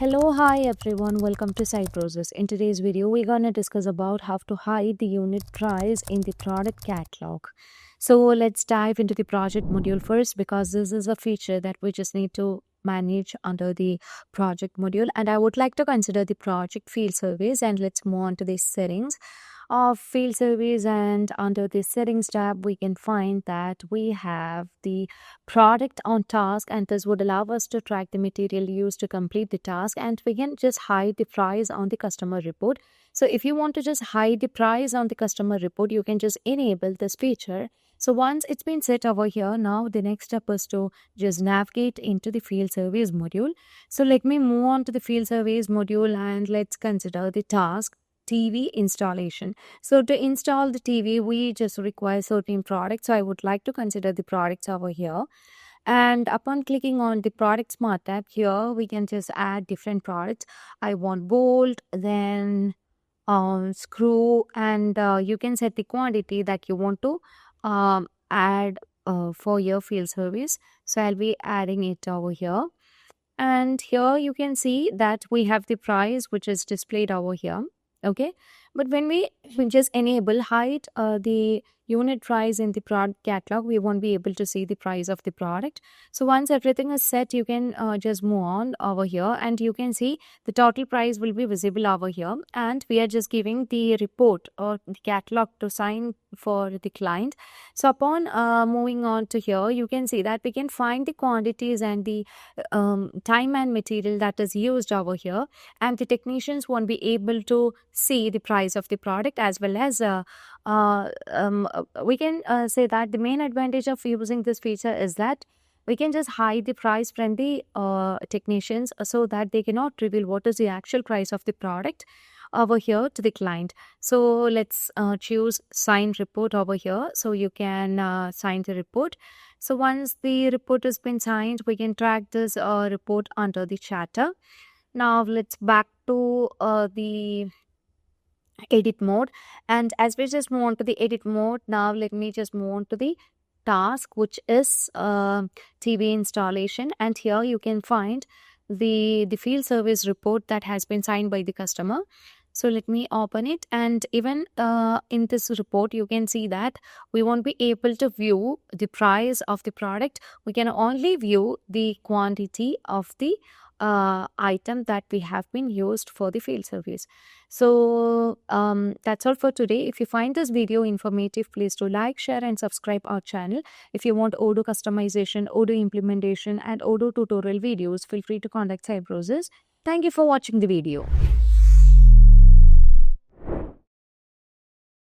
Hello, hi everyone, welcome to Cybrosys. In today's video, we're gonna discuss about how to hide the unit price in the product catalog. So let's dive into the project module first because this is a feature that we just need to manage under the project module, and I would like to consider the project field surveys, and let's move on to the settings of field surveys. And under the settings tab we can find that we have the product on task, and this would allow us to track the material used to complete the task, and we can just hide the price on the customer report. So if you want to just hide the price on the customer report, you can just enable this feature. So once it's been set over here, now the next step is to just navigate into the field surveys module. So let me move on to the field surveys module and let's consider the task TV installation. So to install the TV, we just require certain products. So I would like to consider the products over here. And upon clicking on the product smart tab here, we can just add different products. I want bolt, then screw, and you can set the quantity that you want to add for your field service. So I'll be adding it over here. And here you can see that we have the price which is displayed over here. Okay, but when we just enable hide the unit price in the product catalog, we won't be able to see the price of the product. So once everything is set, you can just move on over here, and you can see the total price will be visible over here, and we are just giving the report or the catalog to sign for the client. So upon moving on to here, you can see that we can find the quantities and the time and material that is used over here, and the technicians won't be able to see the price of the product, as well as we can say that the main advantage of using this feature is that we can just hide the price from the technicians so that they cannot reveal what is the actual price of the product over here to the client. So let's choose sign report over here. So you can sign the report. So once the report has been signed, we can track this report under the chatter. Now let's back to the edit mode, and as we just move on to the edit mode, now let me just move on to the task, which is TV installation. And here you can find the field service report that has been signed by the customer. So let me open it, and even in this report you can see that we won't be able to view the price of the product. We can only view the quantity of the item that we have been used for the field service. So that's all for today. If you find this video informative, please do like, share and subscribe our channel. If you want Odoo customization, Odoo implementation and Odoo tutorial videos, feel free to contact Cybrosys. Thank you for watching the video.